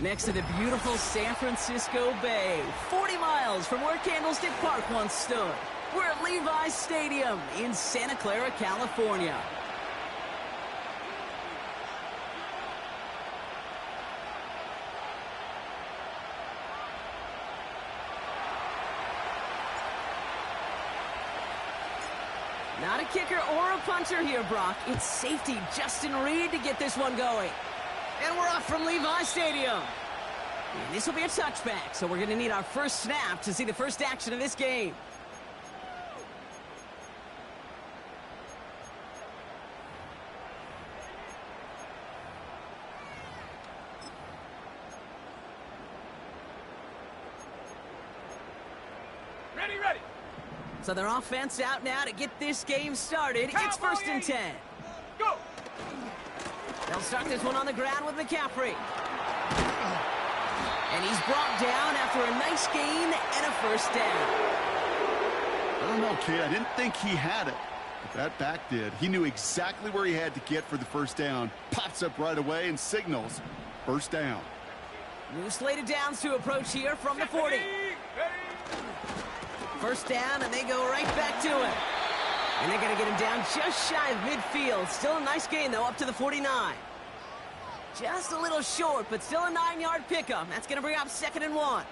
Next to the beautiful San Francisco Bay, 40 miles from where Candlestick Park once stood. We're at Levi's Stadium in Santa Clara, California. Not a kicker or a puncher here, Brock. It's safety Justin Reed to get this one going. And we're off from Levi's Stadium. And this will be a touchback, so we're going to need our first snap to see the first action of this game. Ready. So their offense out now to get this game started. It's 1st and 10. Go! They'll start this one on the ground with McCaffrey. And he's brought down after a nice gain and a first down. I don't know, kid. I didn't think he had it. But that back did. He knew exactly where he had to get for the first down. Pops up right away and signals first down. New slated downs to approach here from the 40. First down, and they go right back to it. And they're going to get him down just shy of midfield. Still a nice gain, though, up to the 49. Just a little short, but still a 9-yard pickup. That's going to bring up 2nd and 1.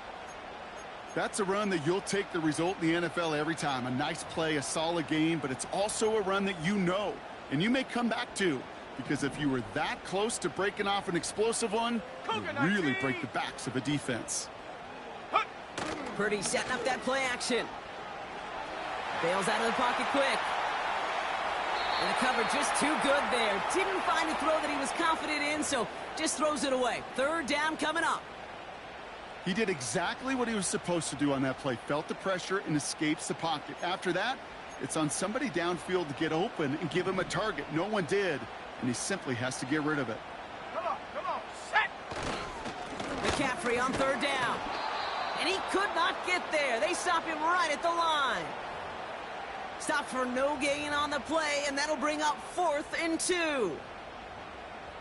That's a run that you'll take the result in the NFL every time. A nice play, a solid game, but it's also a run that you know, and you may come back to. Because if you were that close to breaking off an explosive one, you really break the backs of a defense. Purdy setting up that play action. Bails out of the pocket quick. And the cover just too good there. Didn't find the throw that he was confident in, so just throws it away. 3rd down coming up. He did exactly what he was supposed to do on that play. Felt the pressure and escapes the pocket. After that, it's on somebody downfield to get open and give him a target. No one did, and he simply has to get rid of it. Come on, set! McCaffrey on 3rd down. And he could not get there. They stop him right at the line. Stop for no gain on the play, and that'll bring up 4th and 2.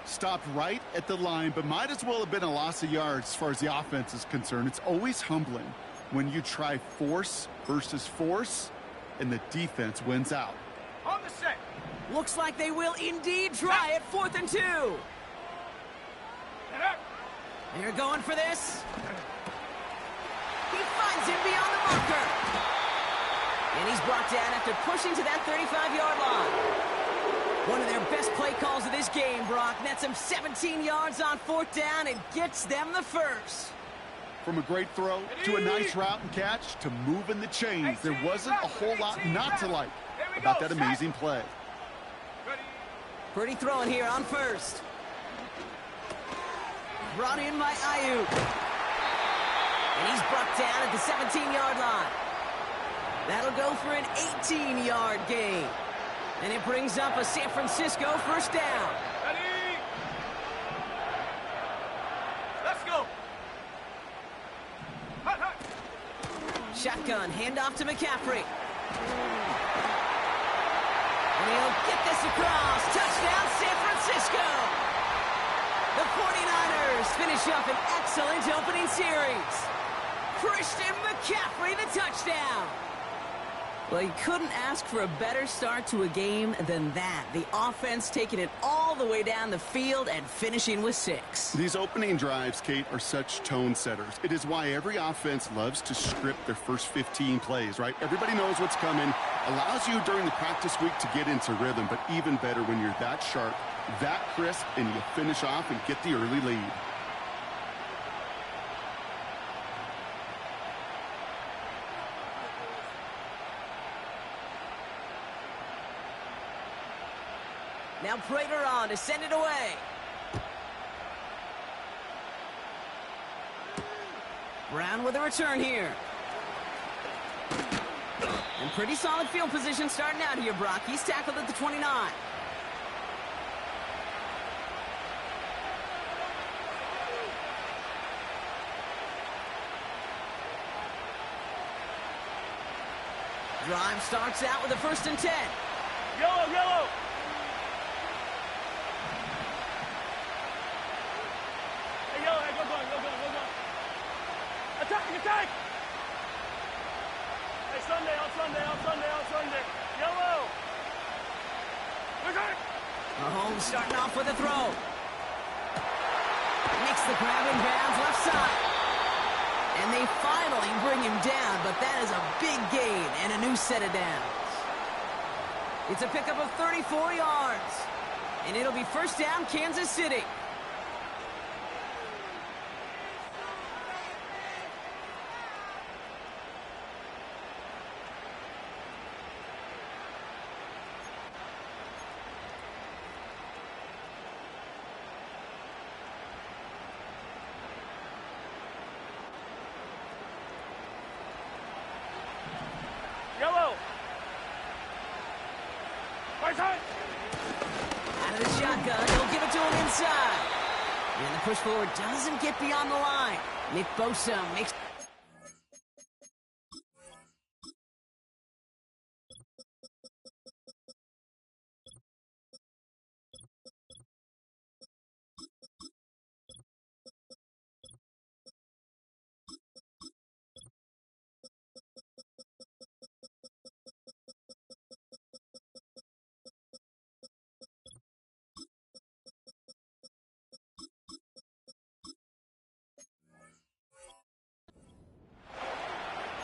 Stopped right at the line, but might as well have been a loss of yards as far as the offense is concerned. It's always humbling when you try force versus force, and the defense wins out. On the set. Looks like they will indeed try it. 4th and 2. They're going for this. He finds him beyond the marker. And he's brought down after pushing to that 35-yard line. One of their best play calls of this game, Brock. Nets him 17 yards on 4th down and gets them the first. From a great throw to a nice route and catch to moving the chains, there wasn't a whole lot not to like about that amazing play. Pretty throwing here on 1st. Brought in by Ayuk. And he's brought down at the 17-yard line. That'll go for an 18-yard gain. And it brings up a San Francisco first down. Ready? Let's go. Hot. Shotgun, handoff to McCaffrey. And he'll get this across. Touchdown, San Francisco. The 49ers finish up an excellent opening series. Christian McCaffrey, the touchdown. Well, you couldn't ask for a better start to a game than that. The offense taking it all the way down the field and finishing with 6. These opening drives, Kate, are such tone setters. It is why every offense loves to script their first 15 plays, right? Everybody knows what's coming. Allows you during the practice week to get into rhythm, but even better when you're that sharp, that crisp, and you finish off and get the early lead. Now Prater on to send it away. Brown with a return here. And pretty solid field position starting out here, Brock. He's tackled at the 29. Drive starts out with a 1st and 10. Yellow. Hey, go. attack! Hey, Sunday, on Sunday, on Sunday, on Sunday. Yellow! Attack! Mahomes starting off with a throw. Makes the grab in bounds left side. And they finally bring him down, but that is a big gain and a new set of downs. It's a pickup of 34 yards. And it'll be first down, Kansas City. Yellow! Right side! Out of the shotgun, he'll give it to him inside. And the push forward doesn't get beyond the line. Nick Bosa makes...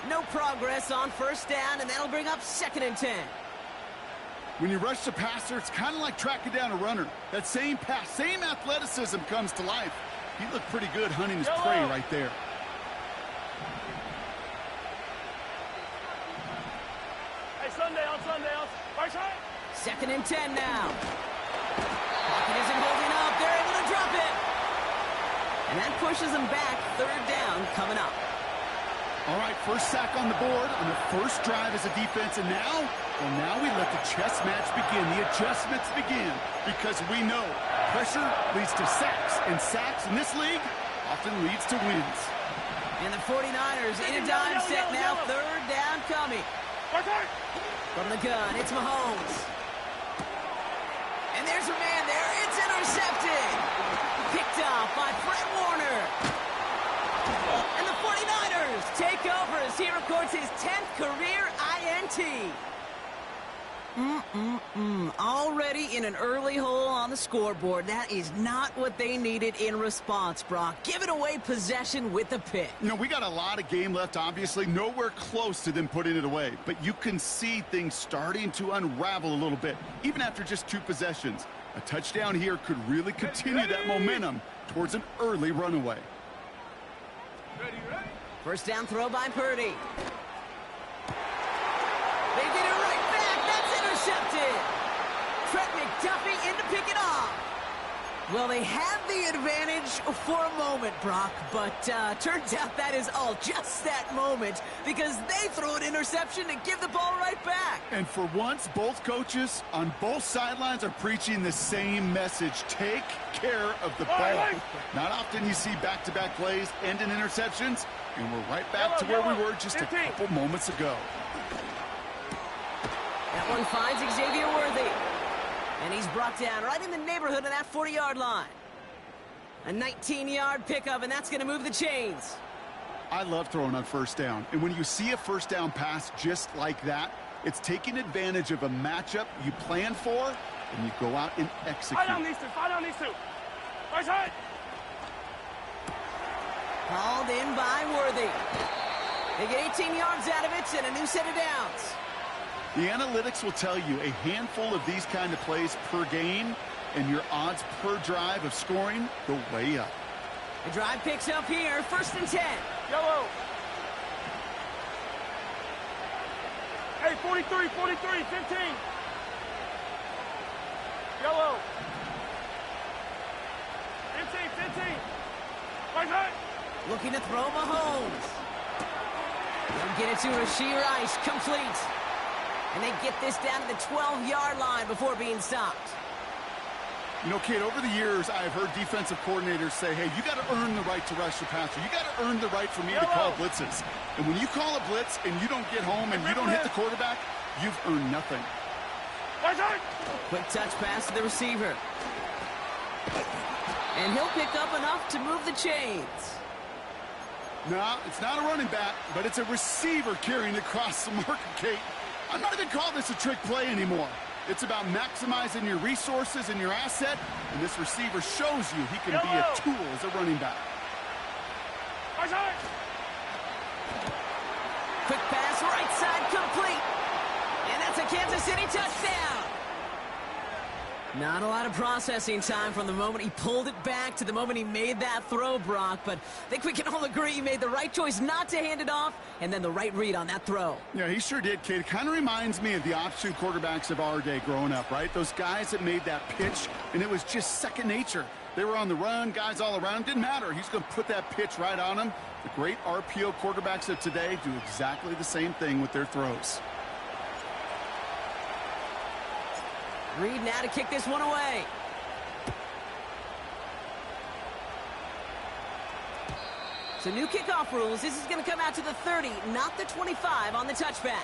No progress on first down, and that'll bring up 2nd and 10. When you rush the passer, it's kind of like tracking down a runner. That same pass, same athleticism comes to life. He looked pretty good hunting his prey right there. Hey, Sunday, on Sunday, on right side! 2nd and 10 now. Pocket isn't holding up. They're able to drop it. And that pushes them back. 3rd down coming up. All right, first sack on the board on the first drive as a defense, and now, well, now we let the chess match begin, the adjustments begin, because we know pressure leads to sacks, and sacks in this league often leads to wins. And the 49ers in a dime set now, 3rd down coming. Right side! From the gun, it's Mahomes. And there's a man there, it's intercepted. Picked off by Fred Warner. And the 49ers take over as he records his 10th career INT. Already in an early hole on the scoreboard. That is not what they needed in response, Brock. Giving away possession with the pick. You know, we got a lot of game left, obviously. Nowhere close to them putting it away. But you can see things starting to unravel a little bit, even after just 2 possessions. A touchdown here could really continue that momentum towards an early runaway. Ready, ready? First down throw by Purdy. They get it right back. That's intercepted. Trent McDuffie in to pick it off. Well, they had the advantage for a moment, Brock, but turns out that is all just that moment because they throw an interception and give the ball right back. And for once, both coaches on both sidelines are preaching the same message. Take care of the ball. Not often you see back-to-back plays end in interceptions, and we're right back to where we were just a couple moments ago. That one finds Xavier Worthy. And he's brought down right in the neighborhood of that 40-yard line. A 19-yard pickup, and that's going to move the chains. I love throwing on first down. And when you see a first down pass just like that, it's taking advantage of a matchup you plan for, and you go out and execute. Fight on these two, fight on these two. Right side. Called in by Worthy. They get 18 yards out of it and a new set of downs. The analytics will tell you a handful of these kind of plays per game, and your odds per drive of scoring go way up. The drive picks up here, 1st and 10. Yellow. Hey, 43, 15. Yellow. 15. Right side. Looking to throw Mahomes. They'll get it to Rashee Rice, complete. And they get this down to the 12-yard line before being stopped. You know, Kate, over the years, I've heard defensive coordinators say, hey, you got to earn the right to rush the passer. You got to earn the right for me to call blitzes. And when you call a blitz and you don't get home and you don't hit the quarterback, you've earned nothing. Quick touch pass to the receiver. And he'll pick up enough to move the chains. No, it's not a running back, but it's a receiver carrying across the marker, Kate. I'm not even calling this a trick play anymore. It's about maximizing your resources and your asset, and this receiver shows you he can be a tool as a running back. Quick pass, right side, complete. And that's a Kansas City touchdown. Not a lot of processing time from the moment he pulled it back to the moment he made that throw, Brock. But I think we can all agree he made the right choice not to hand it off, and then the right read on that throw. Yeah, he sure did, Kate. It kind of reminds me of the option quarterbacks of our day growing up, right? Those guys that made that pitch, and it was just second nature. They were on the run, guys all around. Didn't matter. He's going to put that pitch right on him. The great RPO quarterbacks of today do exactly the same thing with their throws. Reed now to kick this one away. So new kickoff rules. This is going to come out to the 30, not the 25 on the touchback.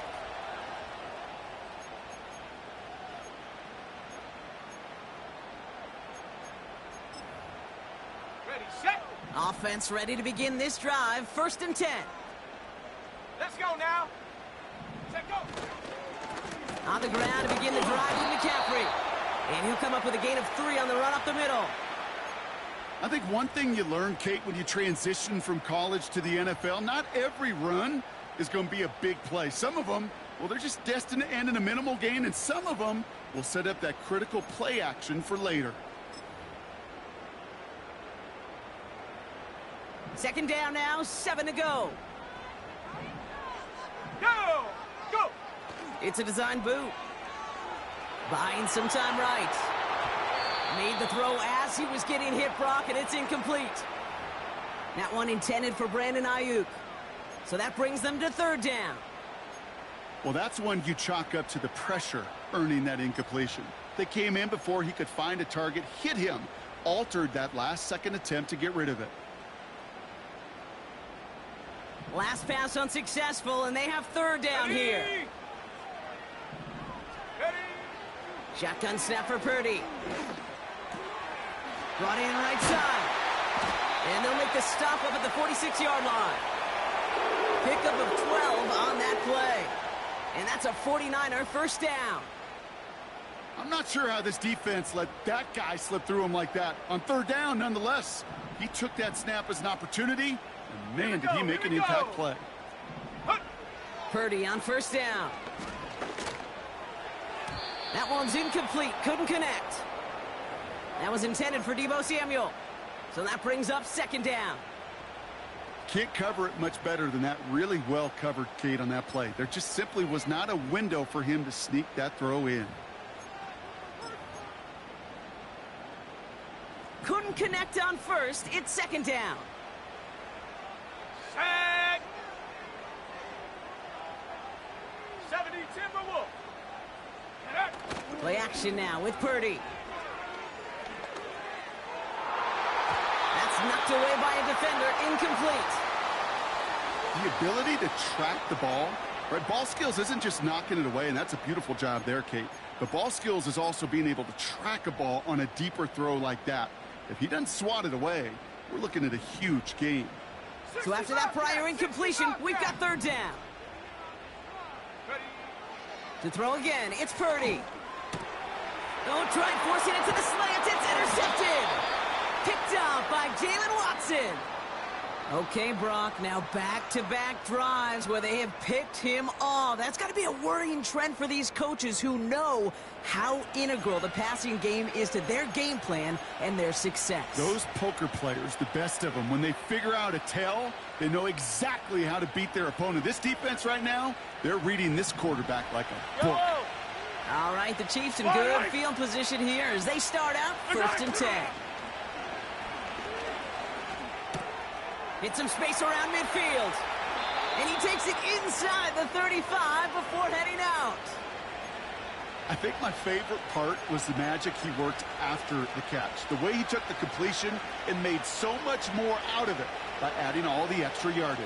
Ready, set. Offense ready to begin this drive. 1st and 10. Let's go now. Set, go. On the ground to begin the drive with McCaffrey. And he'll come up with a gain of 3 on the run up the middle. I think one thing you learn, Kate, when you transition from college to the NFL, not every run is going to be a big play. Some of them, well, they're just destined to end in a minimal gain, and some of them will set up that critical play action for later. 2nd down now, 7 to go. Go! Go! It's a design boot. Buying some time right. Made the throw as he was getting hit, Brock, and it's incomplete. That one intended for Brandon Ayuk. So that brings them to 3rd down. Well, that's one you chalk up to the pressure earning that incompletion. They came in before he could find a target, hit him, altered that last-second attempt to get rid of it. Last pass unsuccessful, and they have 3rd down here. Shotgun snap for Purdy. Brought in right side. And they'll make the stop up at the 46-yard line. Pickup of 12 on that play. And that's a 49er 1st down. I'm not sure how this defense let that guy slip through him like that. On 3rd down, nonetheless, he took that snap as an opportunity. And man, did he make an impact play. Purdy on 1st down. That one's incomplete. Couldn't connect. That was intended for Deebo Samuel. So that brings up 2nd down. Can't cover it much better than that. Really well covered, Kate, on that play. There just simply was not a window for him to sneak that throw in. Couldn't connect on 1st. It's 2nd down. Set. 70 Timberwolves. Play action now with Purdy. That's knocked away by a defender. Incomplete. The ability to track the ball, right? Ball skills isn't just knocking it away, and that's a beautiful job there, Kate. But ball skills is also being able to track a ball on a deeper throw like that. If he doesn't swat it away, we're looking at a huge gain. So after that prior incompletion, we've got 3rd down. To throw again, it's Purdy. Don't try forcing it to the slant. It's intercepted. Picked up by Jalen Watson. Okay, Brock, now back-to-back drives where they have picked him off. That's got to be a worrying trend for these coaches who know how integral the passing game is to their game plan and their success. Those poker players, the best of them, when they figure out a tell, they know exactly how to beat their opponent. This defense right now, they're reading this quarterback like a book. All right, the Chiefs in good field position here as they start out 1st and 10. Hit some space around midfield. And he takes it inside the 35 before heading out. I think my favorite part was the magic he worked after the catch. The way he took the completion and made so much more out of it by adding all the extra yardage.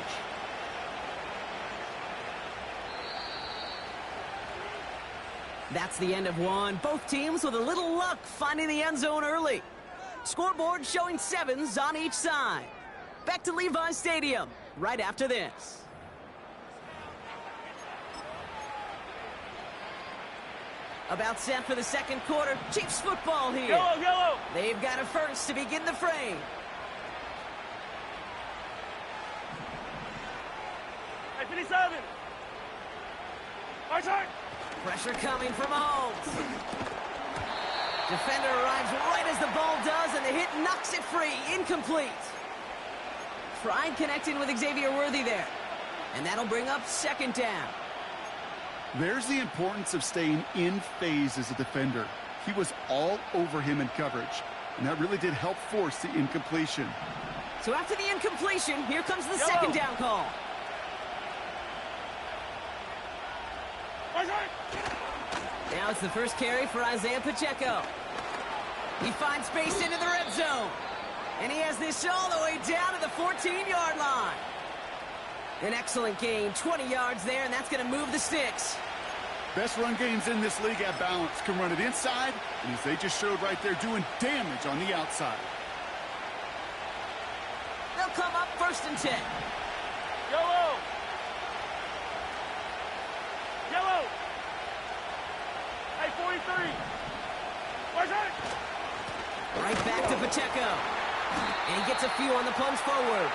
That's the end of one. Both teams with a little luck finding the end zone early. Scoreboard showing 7s on each side. Back to Levi's Stadium. right after this. About set for the second quarter. Chiefs football here. Yellow, yellow. They've got a first to begin the frame. Hey, 57. Our turn. Pressure coming from Mahomes. Defender arrives right as the ball does, and the hit knocks it free. Incomplete. Tried connecting with Xavier Worthy there. And that'll bring up second down. There's the importance of staying in phase as a defender. He was all over him in coverage, and that really did help force the incompletion. So after the incompletion, here comes the second down call. Our turn. Now it's the first carry for Isaiah Pacheco. He finds space into the red zone. And he has this all the way down to the 14-yard line. An excellent gain, 20 yards there, and that's going to move the sticks. Best run games in this league at balance. Can run it inside, and as they just showed right there, doing damage on the outside. They'll come up first and 10. Yellow. Yellow. Hey, 43. Our turn. Right back to Pacheco. And he gets a few on the plunge forward.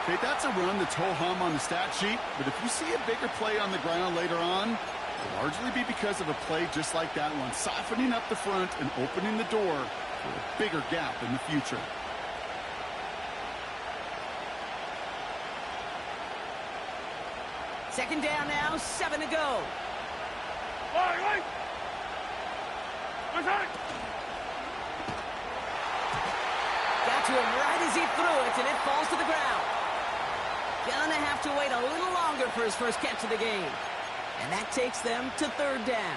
Okay, that's a run that's ho-hum on the stat sheet, but if you see a bigger play on the ground later on, it'll largely be because of a play just like that one, softening up the front and opening the door for a bigger gap in the future. Second down now, 7 to go. Right. Our turn. Got to him right as he threw it, and it falls to the ground. Gonna have to wait a little longer for his first catch of the game. And that takes them to third down.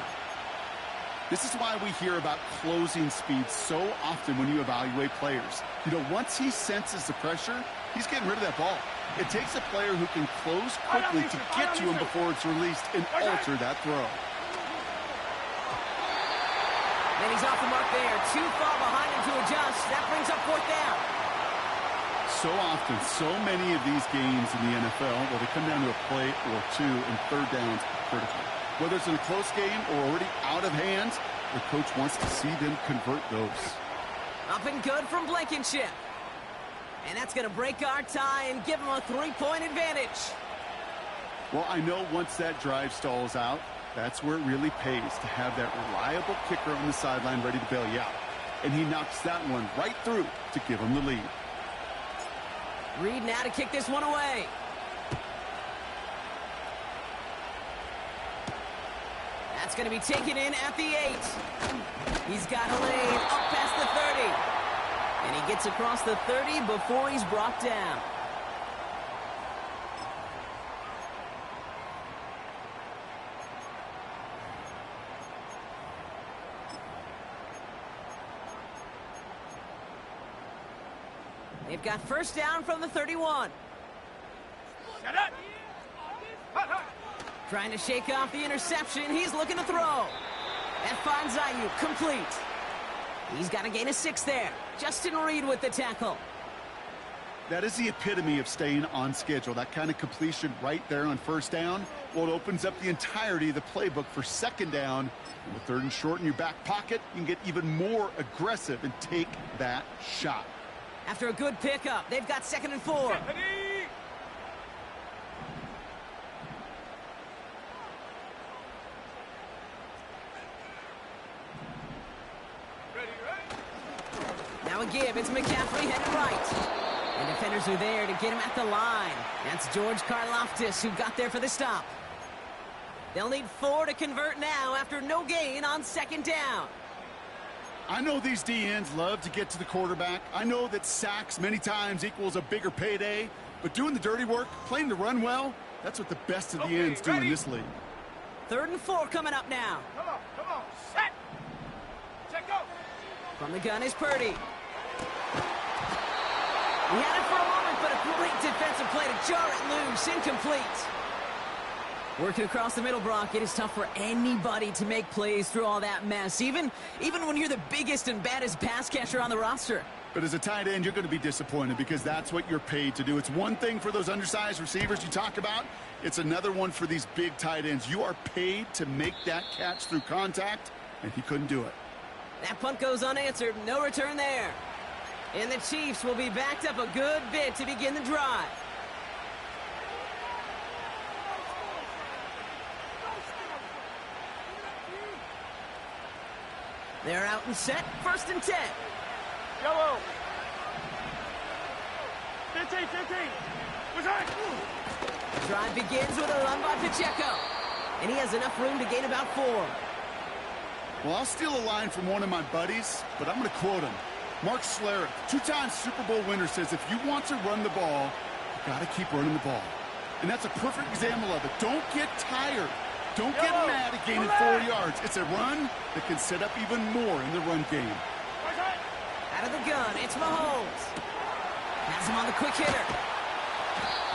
This is why we hear about closing speed so often when you evaluate players. You know, once he senses the pressure, he's getting rid of that ball. It takes a player who can close quickly to get to him before it's released and alter that throw. And he's off the mark there. Too far behind him to adjust. That brings up fourth down. So often, so many of these games in the NFL, well, they come down to a play or two, and third downs are critical. Whether it's in a close game or already out of hand, the coach wants to see them convert those. Up and good from Blankenship. And that's going to break our tie and give him a 3-point advantage. Well, I know once that drive stalls out, that's where it really pays to have that reliable kicker on the sideline ready to bail you out. And he knocks that one right through to give him the lead. Reed now to kick this one away. That's going to be taken in at the 8. He's got a lane up past the 30. And he gets across the 30 before he's brought down. They've got first down from the 31. Trying to shake off the interception. He's looking to throw. That finds Ayuk complete. He's got to gain a 6 there. Justin Reed with the tackle. That is the epitome of staying on schedule. That kind of completion right there on first down. Well, it opens up the entirety of the playbook for second down. And with third and short in your back pocket, you can get even more aggressive and take that shot. After a good pickup, they've got 2nd and 4. Now a give. It's McCaffrey headed right. And defenders are there to get him at the line. That's George Karlaftis who got there for the stop. They'll need 4 to convert now after no gain on second down. I know these DNs love to get to the quarterback. I know that sacks many times equals a bigger payday. But doing the dirty work, playing the run well, that's what the best of the ends do in this league. 3rd and 4 coming up now. Come on, set. Check go. From the gun is Purdy. He had it for a moment, but a great defensive play to jar it loose. Incomplete. Working across the middle, Brock, it is tough for anybody to make plays through all that mess, even when you're the biggest and baddest pass catcher on the roster. But as a tight end, you're going to be disappointed because that's what you're paid to do. It's one thing for those undersized receivers you talk about. It's another one for these big tight ends. You are paid to make that catch through contact, and he couldn't do it. That punt goes unanswered. No return there. And the Chiefs will be backed up a good bit to begin the drive. They're out and set. 1st and 10. Yellow. 15, 15. Return. The drive begins with a run by Pacheco. And he has enough room to gain about 4. Well, I'll steal a line from one of my buddies, but I'm going to quote him. Mark Schlereth, 2-time Super Bowl winner, says if you want to run the ball, you got to keep running the ball. And that's a perfect example of it. Don't get tired. Don't get mad at gaining 4 yards. It's a run that can set up even more in the run game. Out of the gun, it's Mahomes. Has him on the quick hitter.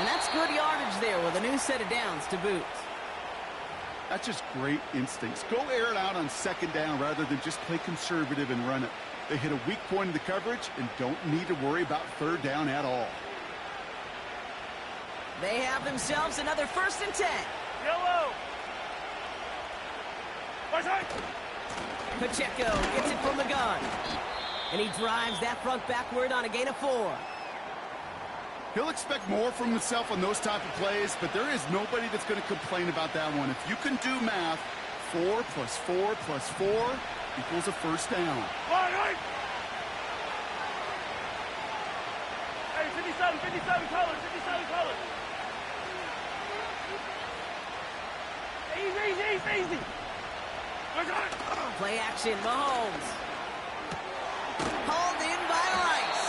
And that's good yardage there with a new set of downs to boot. That's just great instincts. Go air it out on 2nd down rather than just play conservative and run it. They hit a weak point in the coverage and don't need to worry about 3rd down at all. They have themselves another 1st and 10. Yellow. Pacheco gets it from the gun. And he drives that front backward on a gain of 4. He'll expect more from himself on those type of plays, but there is nobody that's going to complain about that one. If you can do math, 4 plus 4 plus 4 equals a 1st down. Right. Hey, 57, 57 colors, 57 colors. Easy. Play action, Mahomes. Hauled in by Rice.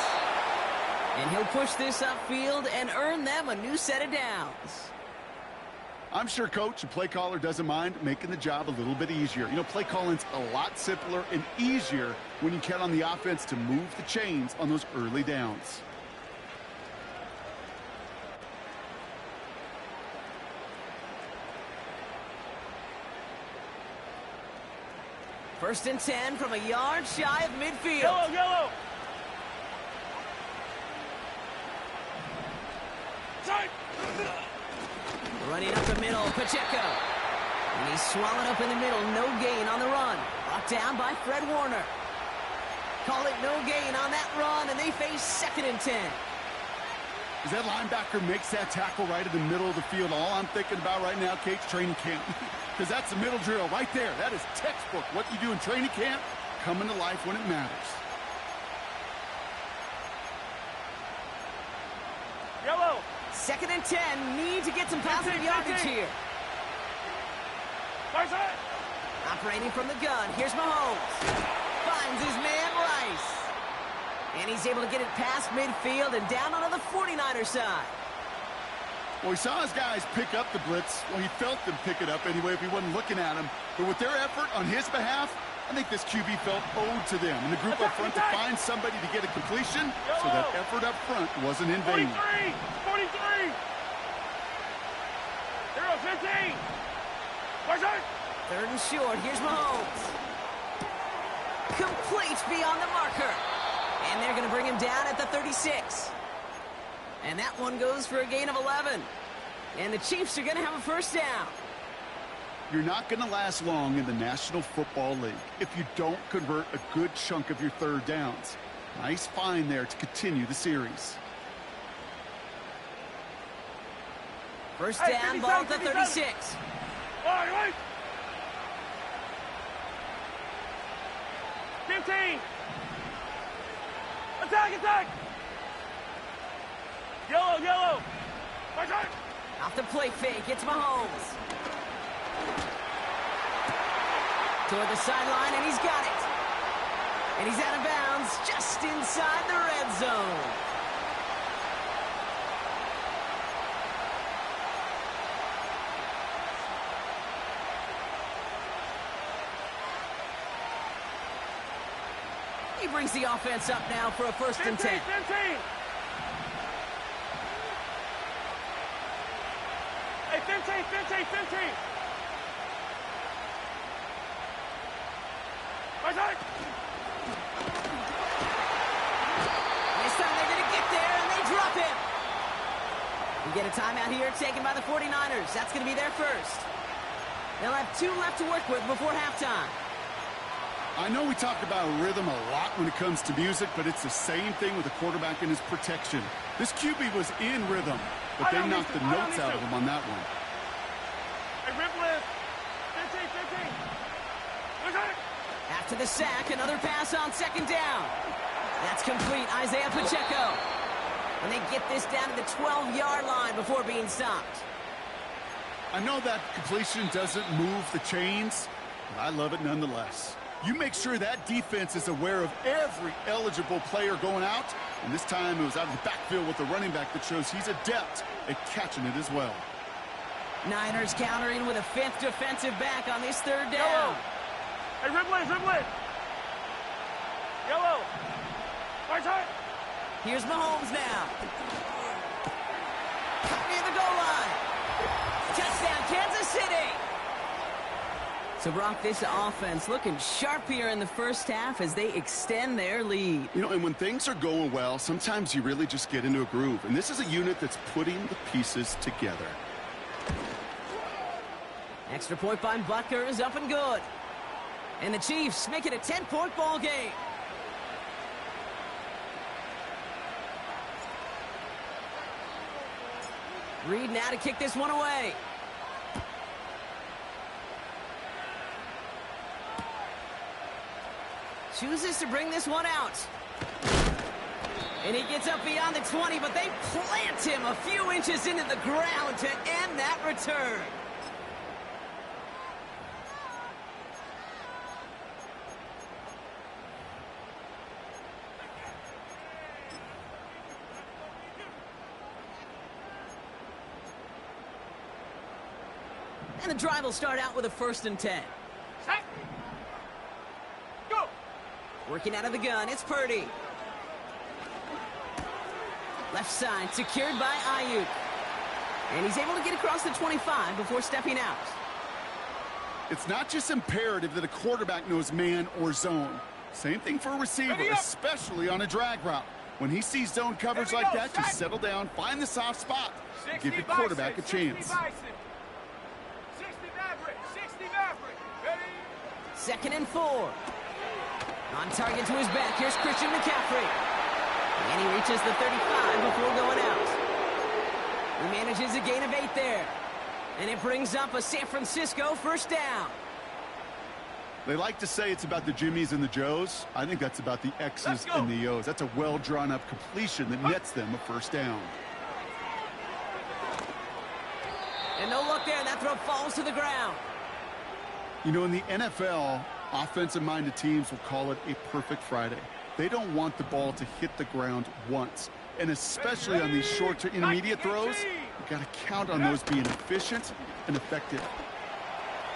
And he'll push this upfield and earn them a new set of downs. I'm sure coach and play caller doesn't mind making the job a little bit easier. You know, play calling's a lot simpler and easier when you count on the offense to move the chains on those early downs. First and 10 from a yard shy of midfield. Yellow. Side. Running up the middle, Pacheco. And he's swallowed up in the middle. No gain on the run. Brought down by Fred Warner. Call it no gain on that run, and they face 2nd and 10. As that linebacker makes that tackle right in the middle of the field, all I'm thinking about right now, Kate's training camp. Because that's the middle drill right there. That is textbook. What you do in training camp, coming to life when it matters. Yellow. 2nd and 10. Need to get some positive yardage here. Right side. Operating from the gun. Here's Mahomes. Finds his man Rice. And he's able to get it past midfield and down onto the 49er side. Well, he saw his guys pick up the blitz. Well, he felt them pick it up anyway if he wasn't looking at him. But with their effort on his behalf, I think this QB felt owed to them. And the group up front to find somebody to get a completion, so that effort up front wasn't in vain. 43. 0-15. Right side. 3rd and short. Here's Mahomes. Complete beyond the marker. And they're going to bring him down at the 36. And that one goes for a gain of 11. And the Chiefs are going to have a 1st down. You're not going to last long in the National Football League if you don't convert a good chunk of your 3rd downs. Nice find there to continue the series. 1st down, ball at the 36. Right. 15. Attack. Yellow. Right side. Off the play fake, it's Mahomes. Toward the sideline, and he's got it. And he's out of bounds just inside the red zone. He brings the offense up now for a 1st and 10. 15. Hey, 15. Right side. get a timeout here taken by the 49ers. That's going to be their first. They'll have 2 left to work with before halftime. I know we talk about rhythm a lot when it comes to music, but it's the same thing with the quarterback and his protection. This QB was in rhythm, but they knocked the notes out of him on that one. Hey, rip lift. 15. Okay. After the sack, another pass on second down. That's complete, Isaiah Pacheco. And they get this down to the 12-yard line before being stopped. I know that completion doesn't move the chains, but I love it nonetheless. You make sure that defense is aware of every eligible player going out, and this time it was out of the backfield with the running back that shows he's adept at catching it as well. Niners countering with a 5th defensive back on this 3rd down. Yellow. Hey, rip. Yellow. Right side. Here's Mahomes now. Near the goal line. Touchdown, Kansas City. So, Brock, this offense looking sharp here in the first half as they extend their lead. You know, and when things are going well, sometimes you really just get into a groove. And this is a unit that's putting the pieces together. Extra point by Butker is up and good. And the Chiefs make it a 10-point ball game. Reed now to kick this one away. Chooses to bring this one out. And he gets up beyond the 20, but they plant him a few inches into the ground to end that return. And the drive will start out with a 1st and 10. Set. Go. Working out of the gun, it's Purdy. Left side, secured by Ayuk. And he's able to get across the 25 before stepping out. It's not just imperative that a quarterback knows man or zone. Same thing for a receiver, especially on a drag route. When he sees zone coverage like that, just settle down, find the soft spot, give your quarterback a chance. 2nd and 4. On target to his back, here's Christian McCaffrey. And he reaches the 35 before going out. He manages a gain of 8 there. And it brings up a San Francisco 1st down. They like to say it's about the Jimmies and the Joes. I think that's about the X's and the O's. That's a well-drawn-up completion that nets them a 1st down. And no look there, and that throw falls to the ground. You know, in the NFL, offensive-minded teams will call it a perfect Friday. They don't want the ball to hit the ground once. And especially on these short to intermediate throws, you got to count on those being efficient and effective.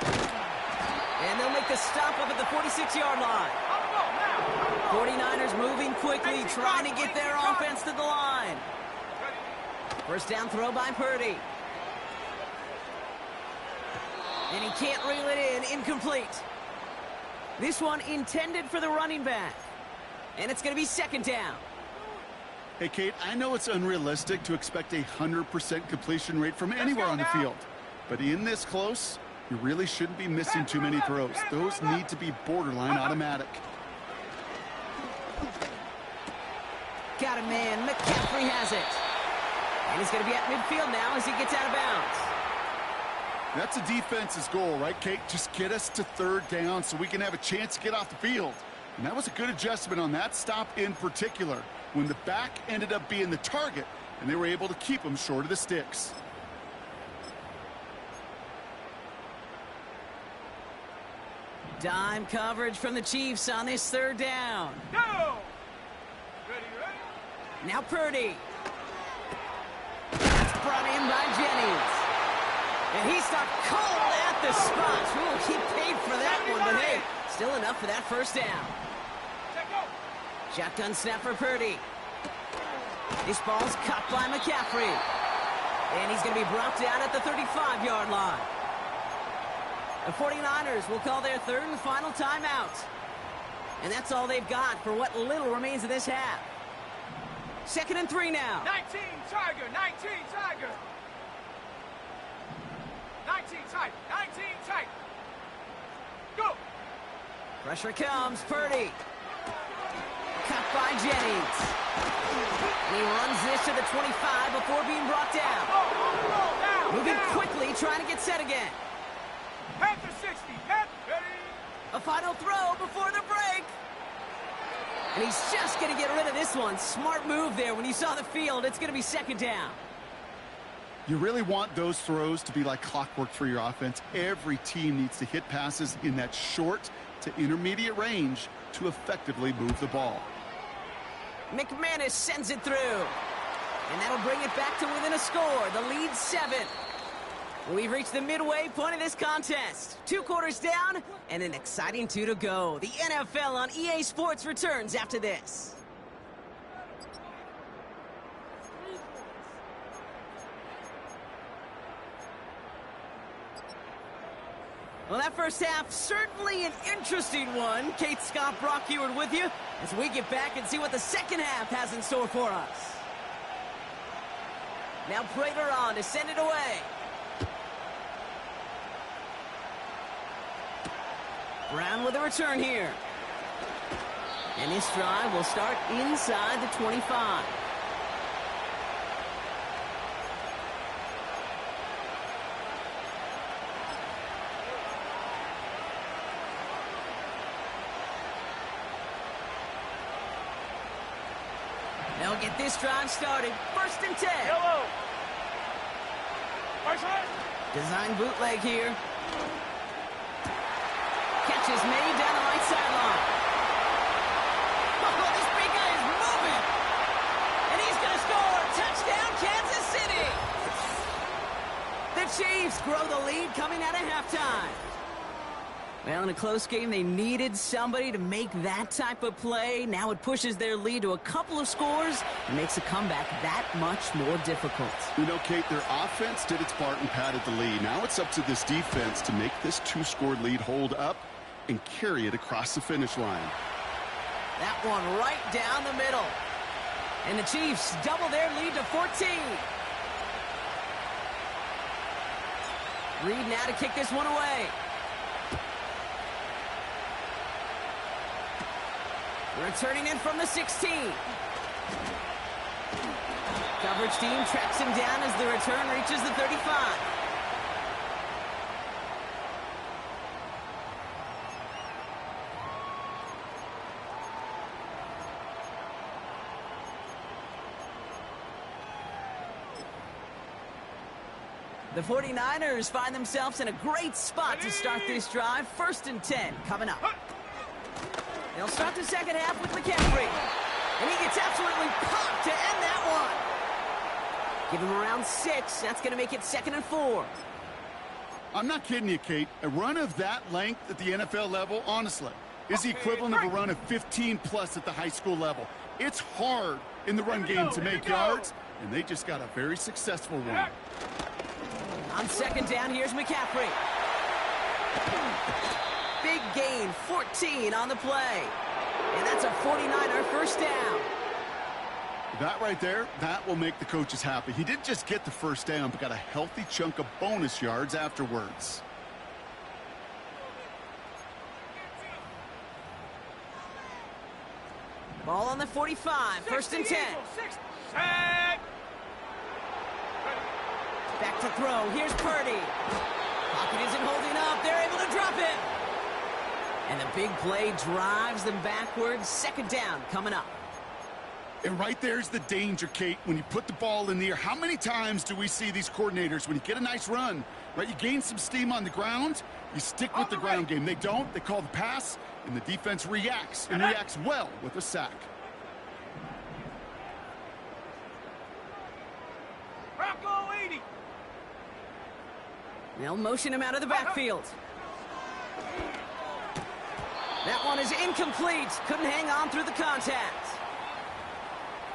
And they'll make the stop up at the 46-yard line. 49ers moving quickly, trying to get their offense to the line. 1st down throw by Purdy. And he can't reel it in, incomplete. This one intended for the running back. And it's going to be 2nd down. Hey, Kate, I know it's unrealistic to expect a 100% completion rate from anywhere on the field. But in this close, you really shouldn't be missing too many throws. Those need to be borderline automatic. Got a man. McCaffrey has it. And he's going to be at midfield now as he gets out of bounds. That's a defense's goal, right, Kate? Just get us to 3rd down so we can have a chance to get off the field. And that was a good adjustment on that stop in particular, when the back ended up being the target, and they were able to keep him short of the sticks. Dime coverage from the Chiefs on this 3rd down. Go. Now Purdy. That's brought in by Jennings. And he stopped cold at the spot. Ooh, he paid for that one, but hey, still enough for that 1st down. Shotgun snap for Purdy. This ball's cut by McCaffrey. And he's going to be brought down at the 35-yard line. The 49ers will call their 3rd and final timeout. And that's all they've got for what little remains of this half. 2nd and 3 now. 19 Tiger, 19 Tiger. 19 tight, 19 tight. Go. Pressure comes, Purdy. Cut by Jennings. And he runs this to the 25 before being brought down. Down, Moving down. quickly, trying to get set again. Panther 60, Panther, ready. A final throw before the break. And he's just going to get rid of this one. Smart move there. When you saw the field, it's going to be 2nd down. You really want those throws to be like clockwork for your offense. Every team needs to hit passes in that short to intermediate range to effectively move the ball. McManus sends it through. And that'll bring it back to within a score. The lead 7. We've reached the midway point of this contest. 2 quarters down and an exciting 2 to go. The NFL on EA Sports returns after this. Well, that first half, certainly an interesting one. Kate, Scott, Brock Ewart with you as we get back and see what the second half has in store for us. Now Prater on to send it away. Brown with a return here. And this drive will start inside the 25. They'll get this drive started. 1st and 10. Yellow. Right side. Design bootleg here. Catch is made down the right sideline. Oh, this big guy is moving. And he's going to score. Touchdown, Kansas City. The Chiefs grow the lead coming out of halftime. Well, in a close game, they needed somebody to make that type of play. Now it pushes their lead to a couple of scores and makes the comeback that much more difficult. You know, Kate, their offense did its part and padded the lead. Now it's up to this defense to make this 2-score lead hold up and carry it across the finish line. That one right down the middle. And the Chiefs double their lead to 14. Reed now to kick this one away. Returning in from the 16. Coverage team tracks him down as the return reaches the 35. The 49ers find themselves in a great spot to start this drive. 1st and 10 coming up. They'll start the second half with McCaffrey. And he gets absolutely popped to end that one. Give him around 6. That's going to make it 2nd and 4. I'm not kidding you, Kate. A run of that length at the NFL level, honestly, is the equivalent of a run of 15-plus at the high school level. It's hard in the run game to make yards, and they just got a very successful one. On 2nd down, here's McCaffrey. Big gain, 14 on the play. And that's a 49er first down. That right there, that will make the coaches happy. He didn't just get the first down, but got a healthy chunk of bonus yards afterwards. Ball on the 45, 1st and 10. Back to throw, here's Purdy. Pocket isn't holding up, they're able to drop it. And the big play drives them backwards. 2nd down coming up. And right there's the danger, Kate, when you put the ball in the air. How many times do we see these coordinators, when you get a nice run, right, you gain some steam on the ground, you stick with the ground game. They don't, they call the pass, and the defense reacts, and reacts well with a sack. Rocco 80. They'll motion him out of the backfield. That one is incomplete. Couldn't hang on through the contact.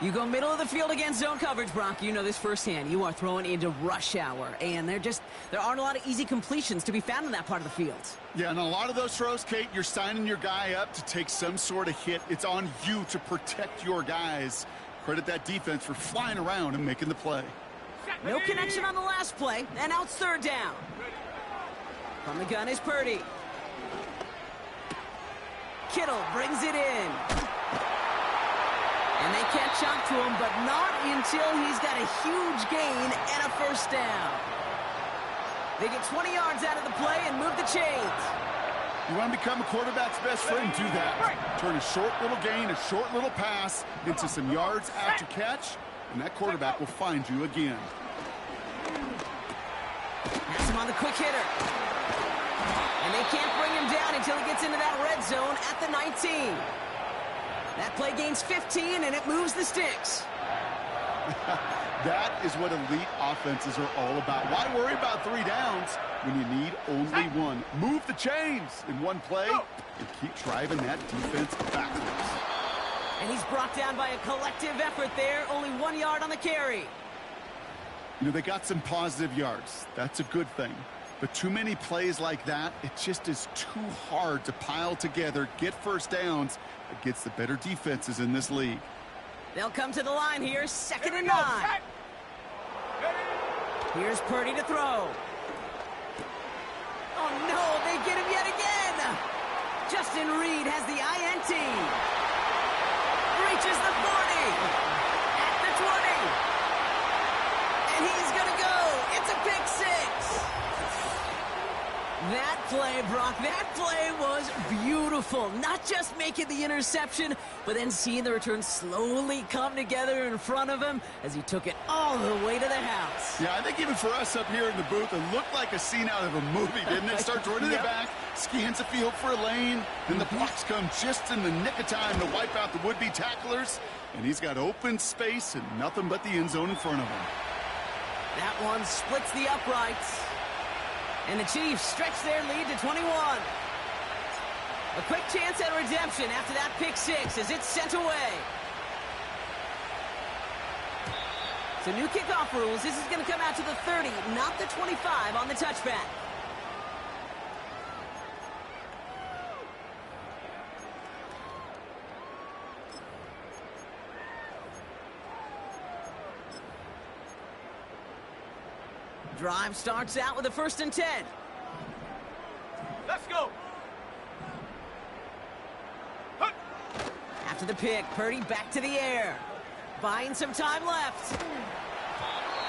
You go middle of the field against zone coverage, Brock. You know this firsthand. You are throwing into rush hour, and there aren't a lot of easy completions to be found in that part of the field. Yeah, and a lot of those throws, Kate, you're signing your guy up to take some sort of hit. It's on you to protect your guys. Credit that defense for flying around and making the play. No connection on the last play, and now it's third down. From the gun is Purdy. Kittle brings it in. And they catch up to him, but not until he's got a huge gain and a first down. They get 20 yards out of the play and move the chains. You want to become a quarterback's best friend, do that. Turn a short little gain, a short little pass into some yards after catch, and that quarterback will find you again. Has him on the quick hitter. And they can't bring him down until he gets into that red zone at the 19. That play gains 15, and it moves the sticks. That is what elite offenses are all about. Why worry about 3 downs when you need only 1? Move the chains in one play and keep driving that defense backwards. And he's brought down by a collective effort there. Only 1 yard on the carry. You know, they got some positive yards. That's a good thing. But too many plays like that, it just is too hard to pile together, get first downs against the better defenses in this league. They'll come to the line here, 2nd and 9. Here's Purdy to throw. Oh, no, they get him yet again. Justin Reed has the INT. Reaches the 40. At the 20. And he's going to go. It's a pick 6. That play, Brock, that play was beautiful. Not just making the interception, but then seeing the return slowly come together in front of him as he took it all the way to the house. Yeah, I think even for us up here in the booth, it looked like a scene out of a movie, didn't it? Starts running it back, scans the field for a lane, then the blocks come just in the nick of time to wipe out the would-be tacklers, and he's got open space and nothing but the end zone in front of him. That one splits the uprights. And the Chiefs stretch their lead to 21. A quick chance at redemption after that pick 6 as it's sent away. So new kickoff rules. This is going to come out to the 30, not the 25 on the touchback. Drive starts out with a 1st and 10. Let's go. After the pick, Purdy back to the air. Buying some time left.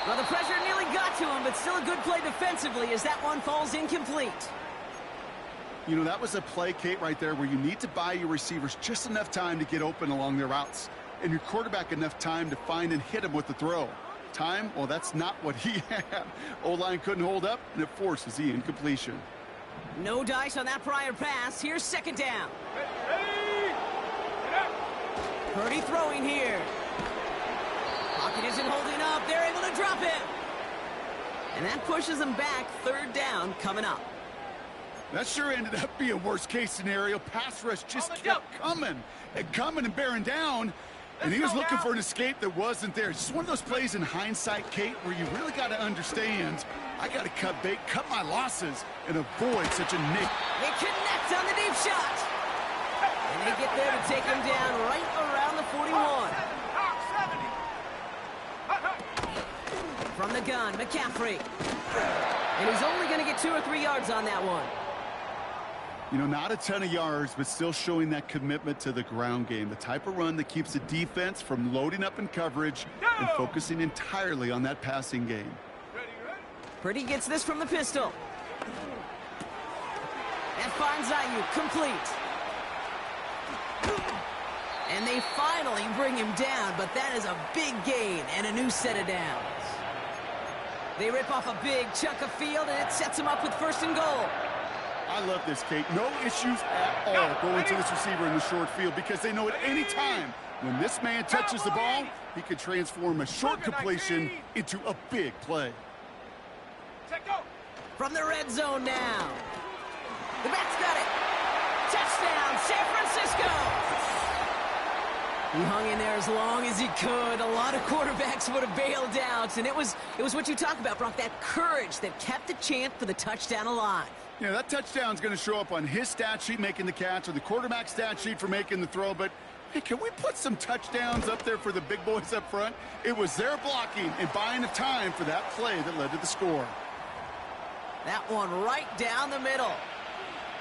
Well, the pressure nearly got to him, but still a good play defensively as that one falls incomplete. You know, that was a play, Kate, right there where you need to buy your receivers just enough time to get open along their routes, and your quarterback enough time to find and hit him with the throw. Time? Well, that's not what he had. O-line couldn't hold up, and it forces the incompletion. No dice on that prior pass. Here's 2nd down. Purdy throwing here. Pocket isn't holding up. They're able to drop it. And that pushes them back. 3rd down coming up. That sure ended up being worst-case scenario. Pass rush just kept coming and bearing down. And he was looking for an escape that wasn't there. It's just one of those plays in hindsight, Kate, where you really got to understand, I got to cut bait, cut my losses, and avoid such a nick. They connect on the deep shot. And they get there to take him down right around the 41. From the gun, McCaffrey. And he's only going to get 2 or 3 yards on that one. You know, not a ton of yards, but still showing that commitment to the ground game. The type of run that keeps the defense from loading up in coverage and focusing entirely on that passing game. Purdy gets this from the pistol. And finds Ayuk complete. And they finally bring him down, but that is a big gain and a new set of downs. They rip off a big chunk of field, and it sets them up with 1st and goal. I love this, Kate. No issues at all going to this receiver in the short field because they know at any time when this man touches the ball, he can transform a short completion into a big play. From the red zone now. The back's got it. Touchdown, San Francisco. He hung in there as long as he could. A lot of quarterbacks would have bailed out, and it was what you talk about, Brock, that courage that kept the chant for the touchdown alive. Yeah, that touchdown's going to show up on his stat sheet making the catch or the quarterback stat sheet for making the throw, but hey, can we put some touchdowns up there for the big boys up front? It was their blocking and buying the time for that play that led to the score. That one right down the middle.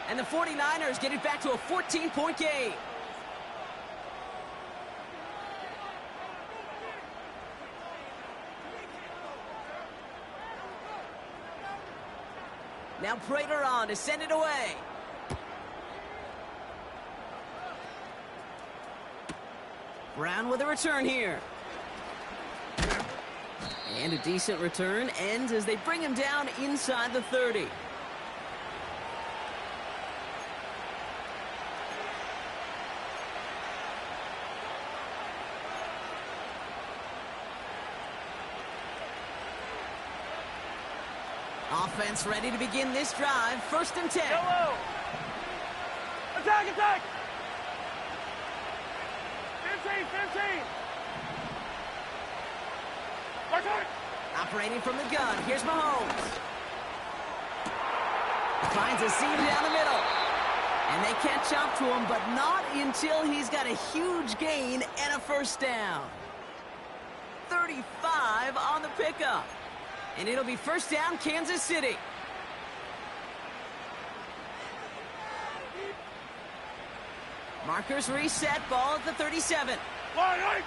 And the 49ers get it back to a 14-point game. Now Prater on to send it away. Brown with a return here. And a decent return ends as they bring him down inside the 30. Offense ready to begin this drive. 1st and 10. Yellow! Attack, attack! 15, 15! Mark. Operating from the gun. Here's Mahomes. Finds a seam down the middle. And they catch up to him, but not until he's got a huge gain and a 1st down. 35 on the pickup. And it'll be 1st down, Kansas City. Markers reset, ball at the 37. Line.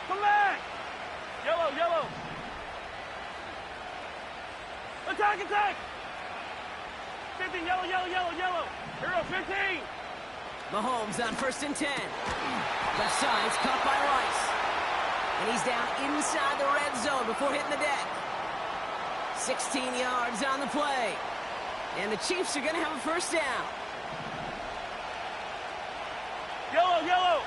Come back! Yellow, yellow. Attack, attack! 15, yellow, yellow, yellow, yellow. Hero, 15. Mahomes on 1st and 10. Left side's caught by Rice. And he's down inside the red zone before hitting the deck. 16 yards on the play. And the Chiefs are going to have a 1st down. Yellow, yellow.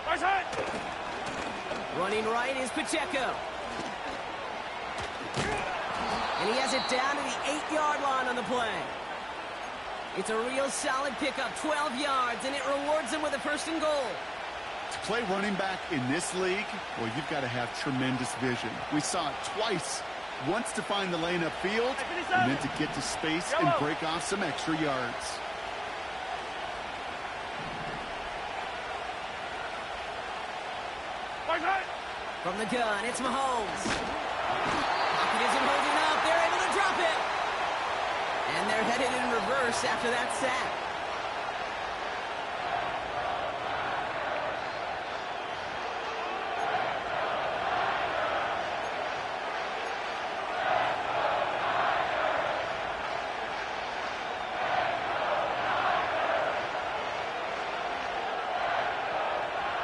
Right side. Running right is Pacheco. And he has it down to the 8-yard line on the play. It's a real solid pickup, 12 yards, and it rewards him with a 1st and goal. To play running back in this league, well, you've got to have tremendous vision. We saw it twice. Once to find the lane upfield, and then to get to space and break off some extra yards. From the gun, it's Mahomes. Pocket isn't holding up. They're able to drop it. And they're headed in reverse after that sack.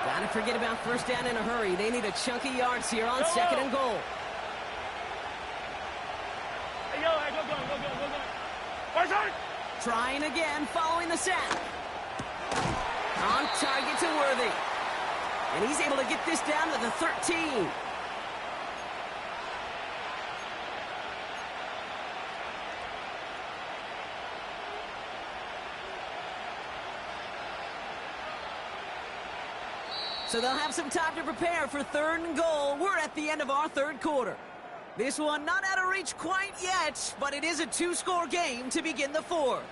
Gotta forget about 1st down in a hurry. They need a chunky yards here on 2nd and goal. Hey, yo, hey, go. Trying again, following the sack. On target to Worthy. And he's able to get this down to the 13. So they'll have some time to prepare for 3rd and goal. We're at the end of our 3rd quarter. This one not out of reach quite yet, but it is a 2-score game to begin the 4th.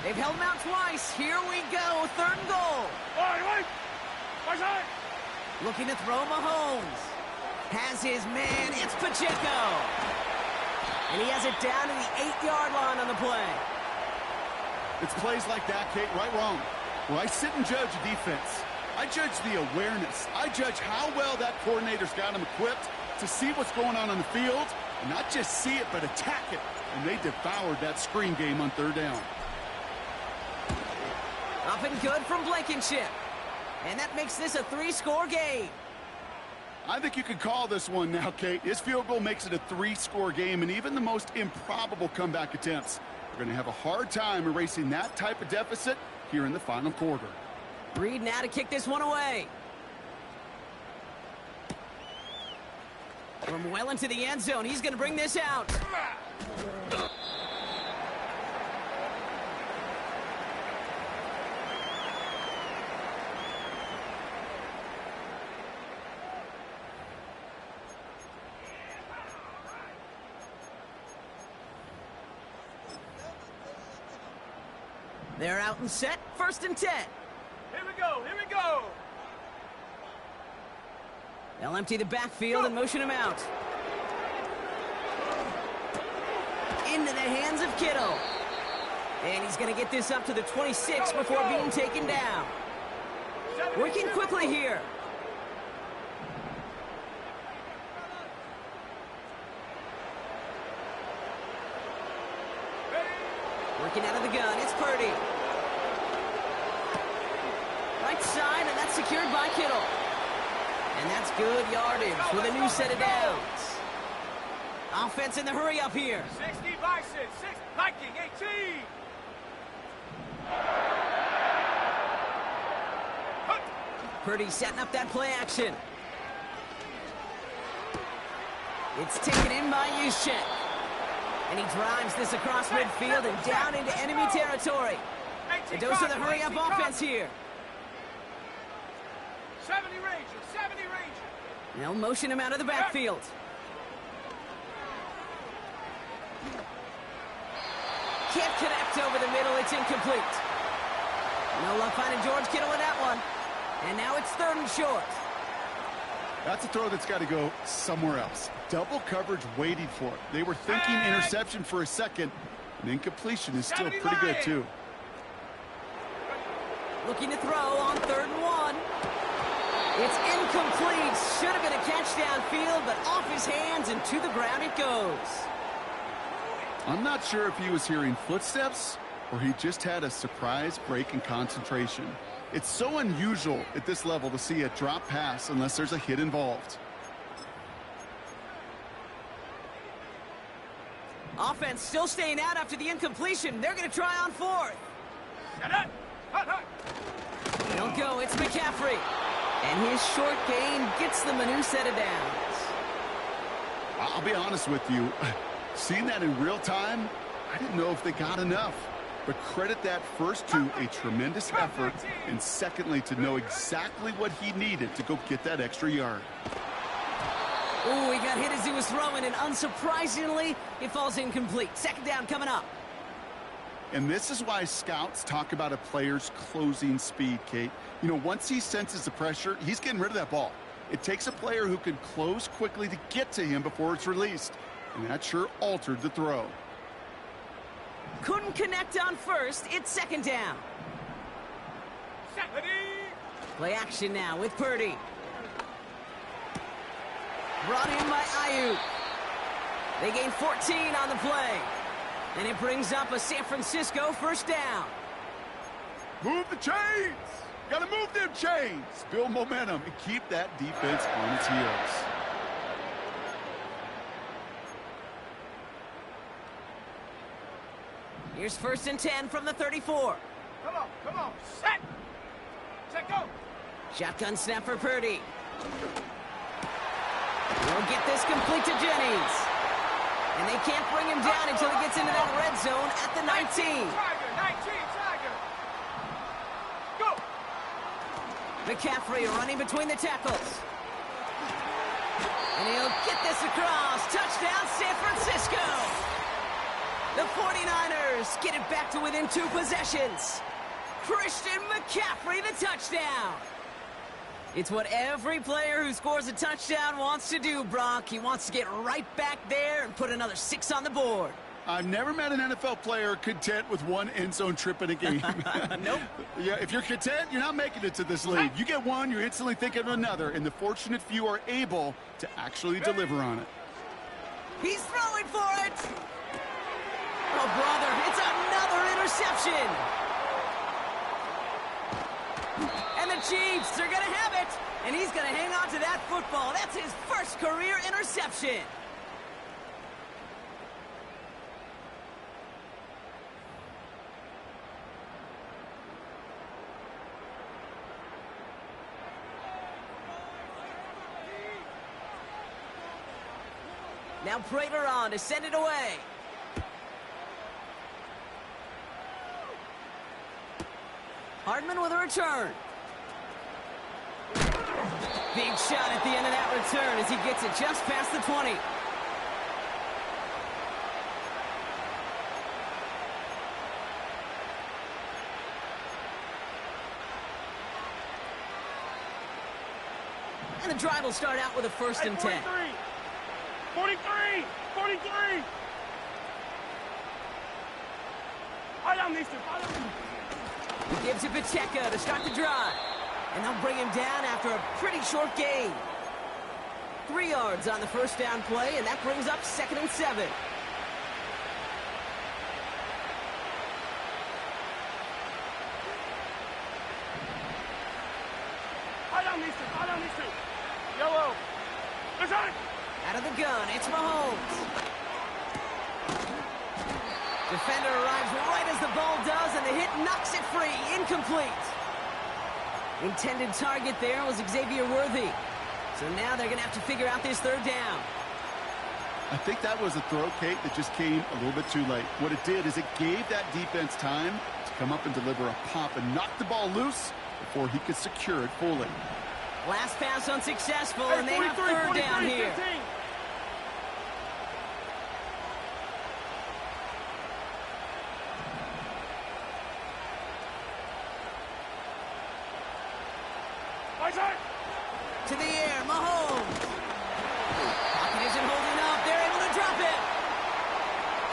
They've held him out twice. Here we go. 3rd and goal. Right side. Looking to throw Mahomes. Has his man. It's Pacheco. And he has it down to the 8-yard line on the play. It's plays like that, Kate, right, wrong. Well, I sit and judge defense. I judge the awareness. I judge how well that coordinator's got him equipped to see what's going on the field, and not just see it, but attack it. And they devoured that screen game on 3rd down. Up and good from Blankenship. And that makes this a 3-score game. I think you could call this one now, Kate. His field goal makes it a 3-score game, and even the most improbable comeback attempts are going to have a hard time erasing that type of deficit here in the final quarter. Reed now to kick this one away. From well into the end zone, he's going to bring this out. They're out and set, 1st and 10. Here we go, here we go. They'll empty the backfield and motion him out. Into the hands of Kittle. And he's going to get this up to the 26 before being taken down. Working quickly here. Working out of the gun, it's Purdy. Right side, and that's secured by Kittle. And that's good yardage with a new set of downs. Offense in the hurry up here. 60 Bison, 6, Viking, 18. Purdy setting up that play action. It's taken in by Juszczyk. And he drives this across midfield and down into enemy territory. The dose of the hurry-up offense here. 70 Rangers, 70 Rangers. They'll motion him out of the backfield. Can't connect over the middle. It's incomplete. No luck finding George Kittle with that one. And now it's 3rd and short. That's a throw that's got to go somewhere else. Double coverage waiting for it. They were thinking interception for a second, and incompletion is still pretty good, too. Looking to throw on 3rd and 1. It's incomplete. Should have been a catch downfield, but off his hands and to the ground it goes. I'm not sure if he was hearing footsteps or he just had a surprise break in concentration. It's so unusual at this level to see a drop pass unless there's a hit involved. Offense still staying out after the incompletion. They're going to try on 4th. Don't go. It's McCaffrey. And his short gain gets them a new set of downs. I'll be honest with you. Seeing that in real time, I didn't know if they got enough. But credit that first to a tremendous effort, and secondly to know exactly what he needed to go get that extra yard. Oh, he got hit as he was throwing, and unsurprisingly, it falls incomplete. 2nd down coming up. And this is why scouts talk about a player's closing speed, Kate. You know, once he senses the pressure, he's getting rid of that ball. It takes a player who can close quickly to get to him before it's released. And that sure altered the throw. Couldn't connect on 1st. It's 2nd down. Play action now with Purdy. Brought in by Ayuk. They gain 14 on the play. And it brings up a San Francisco 1st down. Move the chains. Got to move them chains. Build momentum and keep that defense on its heels. Here's 1st and 10 from the 34. Come on, set, go. Shotgun snap for Purdy. He'll get this complete to Jennings. And they can't bring him down until he gets into that red zone at the 19. 19, Tiger. Go. McCaffrey running between the tackles. And he'll get this across. Touchdown, San Francisco. The 49ers get it back to within 2 possessions. Christian McCaffrey, the touchdown. It's what every player who scores a touchdown wants to do, Brock. He wants to get right back there and put another 6 on the board. I've never met an NFL player content with one end zone trip in a game. Nope. Yeah, if you're content, you're not making it to this league. You get one, you're instantly thinking of another, and the fortunate few are able to actually deliver on it. He's throwing for it. Oh, brother, it's another interception. And the Chiefs are going to have it. And he's going to hang on to that football. That's his first career interception. Now Prater on to send it away. Hardman with a return. Big shot at the end of that return as he gets it just past the 20. And the drive will start out with a first and 10. 43! 43! I don't need to. He gives it Pacheco to start the drive. And they'll bring him down after a pretty short gain. 3 yards on the first down play, and that brings up 2nd and 7. I don't need to. Yellow. Return. Out of the gun, it's Mahomes. Defender arrives right as the ball does, and the hit knocks it free. Incomplete. Intended target there was Xavier Worthy. So now they're going to have to figure out this 3rd down. I think that was a throw, Kate, that just came a little bit too late. What it did is it gave that defense time to come up and deliver a pop and knock the ball loose before he could secure it fully. Last pass unsuccessful, and they have 3rd down here. 15. To the air, Mahomes. Pocket isn't holding up. They're able to drop it.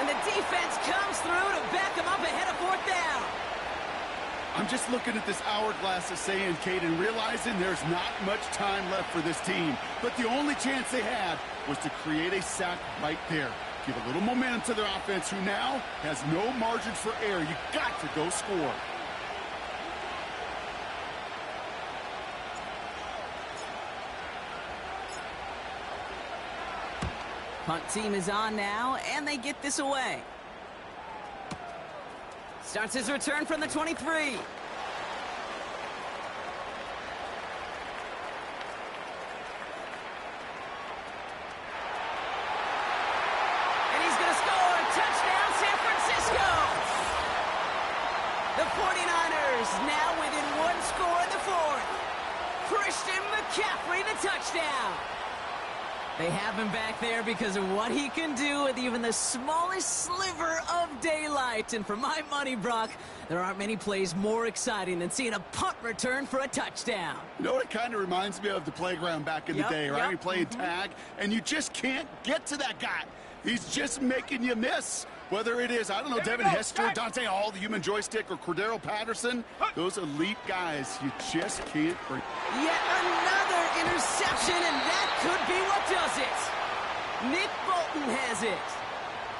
And the defense comes through to back them up ahead of 4th down. I'm just looking at this hourglass of saying, Kate, and realizing there's not much time left for this team. But the only chance they had was to create a sack right there. Give a little momentum to their offense, who now has no margin for error. You got to go score. Punt team is on now, and they get this away. Starts his return from the 23. And he's going to score. Touchdown, San Francisco. The 49ers now within 1 score in the 4th. Christian McCaffrey, the touchdown. They have him back there because of what he can do with even the smallest sliver of daylight. And for my money, Brock, there aren't many plays more exciting than seeing a punt return for a touchdown. You know what it kind of reminds me of? The playground back in the day, right? You played tag, and you just can't get to that guy. He's just making you miss. Whether it is, I don't know, Devin Hester, Dante Hall, the human joystick, or Cordero Patterson, those elite guys, you just can't bring. Yet another interception, and that could be what does it. Nick Bolton has it.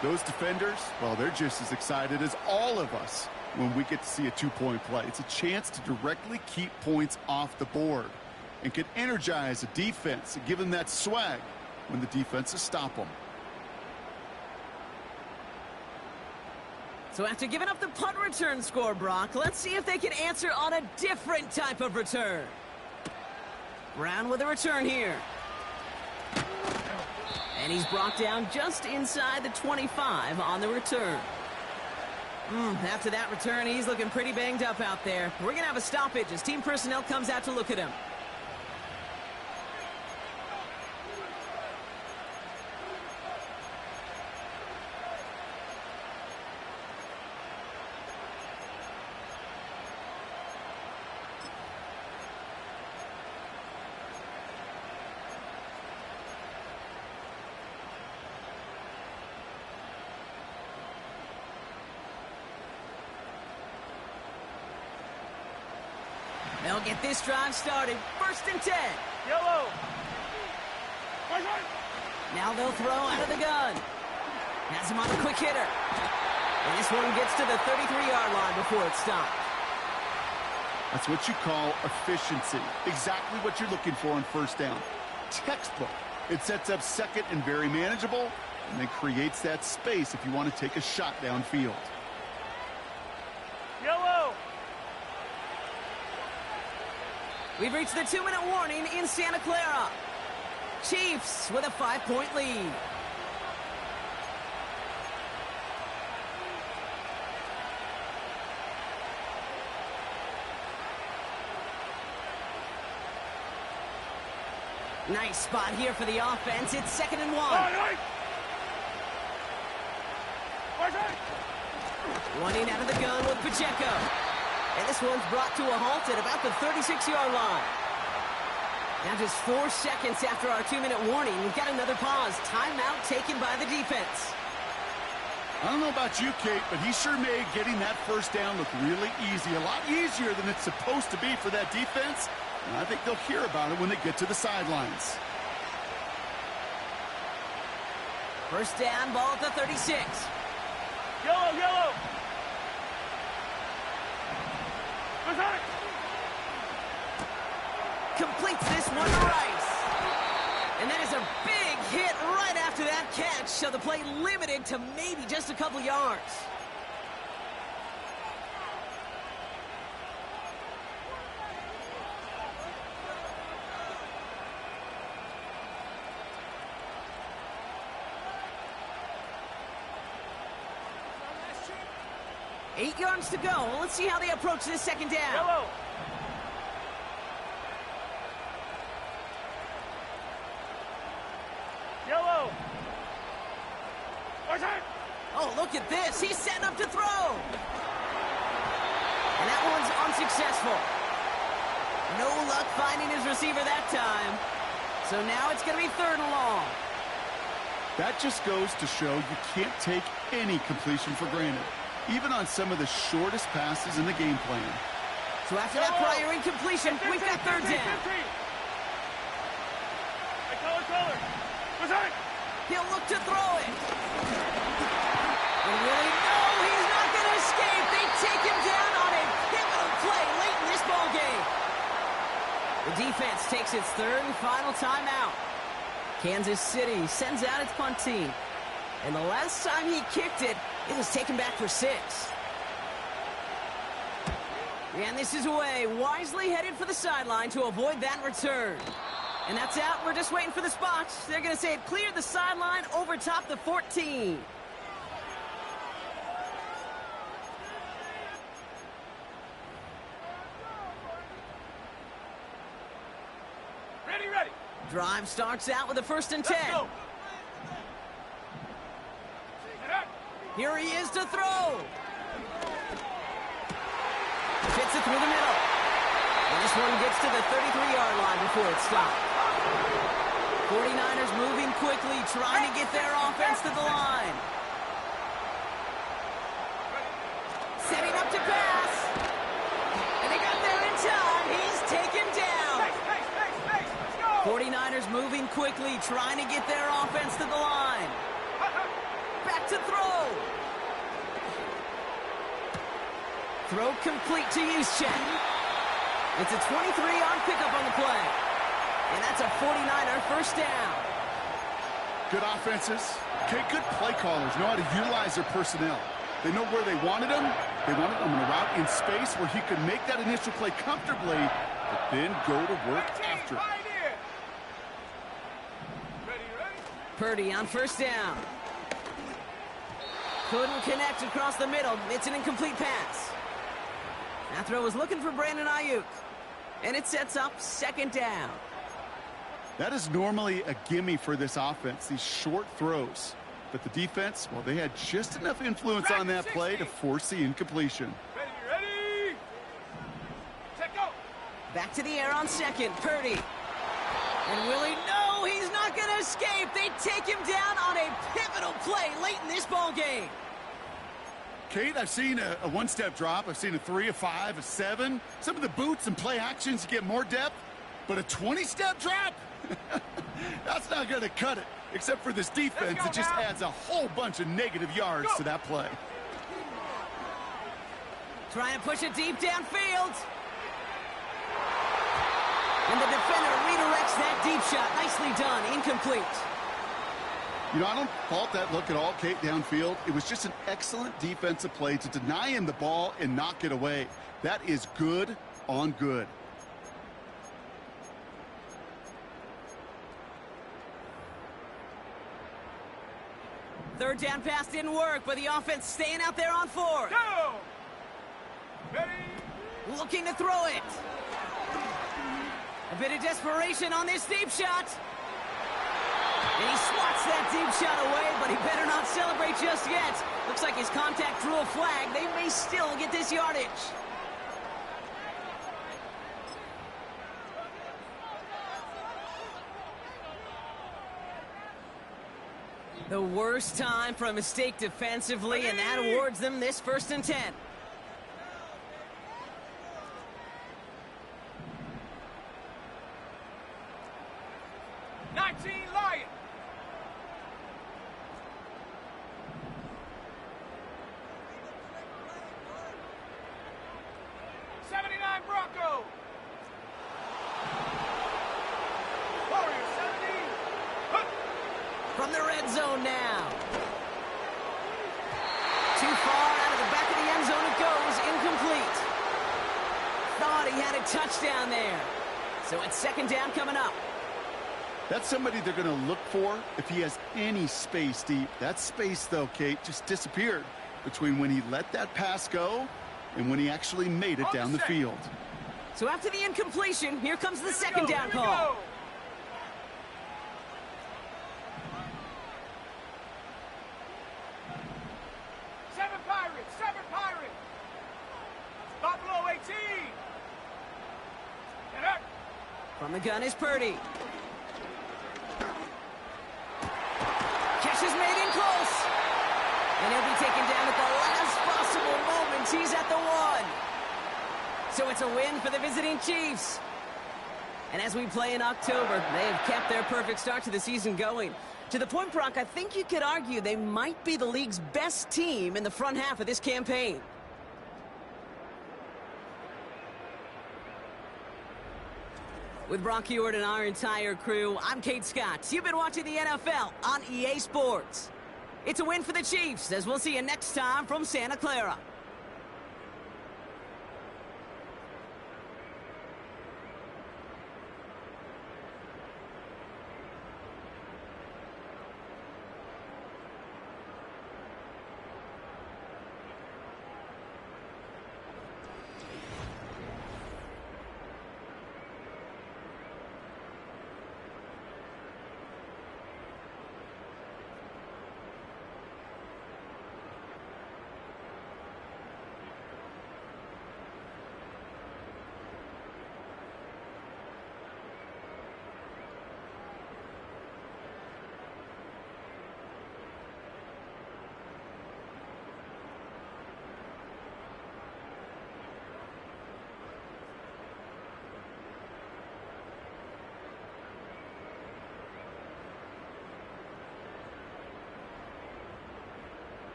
Those defenders, well, they're just as excited as all of us when we get to see a 2-point play. It's a chance to directly keep points off the board and can energize a defense and give them that swag when the defenses stop them. So after giving up the punt return score, Brock, let's see if they can answer on a different type of return. Brown with a return here. And he's brought down just inside the 25 on the return. After that return, he's looking pretty banged up out there. We're going to have a stoppage as team personnel comes out to look at him. They'll get this drive started. 1st and 10. Yellow. Now they'll throw out of the gun. Has him on a quick hitter. And this one gets to the 33-yard line before it's stopped. That's what you call efficiency. Exactly what you're looking for on first down. Textbook. It sets up second and very manageable, and then creates that space if you want to take a shot downfield. Yellow. We've reached the 2-minute warning in Santa Clara. Chiefs with a 5-point lead. Nice spot here for the offense. It's 2nd and 1. Running out of the gun with Pacheco. And this one's brought to a halt at about the 36-yard line. Now just 4 seconds after our 2-minute warning, we've got another pause. Timeout taken by the defense. I don't know about you, Kate, but he sure made getting that first down look really easy. A lot easier than it's supposed to be for that defense. And I think they'll hear about it when they get to the sidelines. First down, ball at the 36. Yellow, yellow. Completes this one to Rice. And that is a big hit right after that catch, so the play limited to maybe just a couple yards. Eight yards to go. Let's see how they approach this second down. Yellow. Yellow. Oh, look at this. He's setting up to throw. And that one's unsuccessful. No luck finding his receiver that time. So now it's going to be 3rd and long. That just goes to show you can't take any completion for granted, even on some of the shortest passes in the game plan. So after that prior incompletion, we've got 3rd down. Color. He'll look to throw it. And really, no, he's not going to escape. They take him down on a pivotal play late in this ball game. The defense takes its 3rd and final timeout. Kansas City sends out its punt team. And the last time he kicked it, it was taken back for 6. And this is away, wisely headed for the sideline to avoid that return. And that's out. We're just waiting for the spots. They're going to say it cleared the sideline over top the 14. Ready. Drive starts out with a 1st and 10. Here he is to throw. Fits it through the middle. And this one gets to the 33-yard line before it's stopped. 49ers moving quickly, trying to get their offense to the line. Setting up to pass. And they got there in time. He's taken down. 49ers moving quickly, trying to get their offense to the line. Back to throw. Throw complete to Juszczyk. It's a 23-yard pickup on the play. And that's a 49er first down. Good offenses. Okay, good play callers know how to utilize their personnel. They know where they wanted him. They wanted him in a route in space where he could make that initial play comfortably, but then go to work after it. Purdy on first down. Couldn't connect across the middle. It's an incomplete pass. That throw was looking for Brandon Ayuk. And it sets up 2nd down. That is normally a gimme for this offense, these short throws. But the defense, well, they had just enough influence on that play to force the incompletion. Ready. Check out. Back to the air on 2nd. Purdy. And Willie, no, he's not going to escape. They take him down on a pivotal play late in this ball game. Kate, I've seen a one-step drop. I've seen a 3, a 5, a 7. Some of the boots and play actions get more depth. But a 20-step drop? That's not going to cut it. Except for this defense, it just adds a whole bunch of negative yards to that play. Trying to push it deep downfield. And the defender redirects that deep shot. Nicely done. Incomplete. You know, I don't fault that look at all, Kate, downfield. It was just an excellent defensive play to deny him the ball and knock it away. That is good on good. Third down pass didn't work, but the offense staying out there on fourth. Go! Ready? Looking to throw it. A bit of desperation on this deep shot. And he swats that deep shot away, but he better not celebrate just yet. Looks like his contact drew a flag. They may still get this yardage. The worst time for a mistake defensively, and that awards them this 1st and 10. Lion. 79 Bronco. Warriors 70. From the red zone now. Too far out of the back of the end zone it goes. Incomplete. Thought he had a touchdown there. So it's 2nd down coming up. That's somebody they're going to look for if he has any space deep. That space, though, Kate, just disappeared between when he let that pass go and when he actually made it down the field. So after the incompletion, here comes the 2nd down call. Seven Pirates. Buffalo 18. Get up. From the gun is Purdy. Catch is made in close. And he'll be taken down at the last possible moment. He's at the 1. So it's a win for the visiting Chiefs. And as we play in October, they have kept their perfect start to the season going. To the point, Brock, I think you could argue they might be the league's best team in the front half of this campaign. With Brock Heward and our entire crew, I'm Kate Scott. You've been watching the NFL on EA Sports. It's a win for the Chiefs, as we'll see you next time from Santa Clara.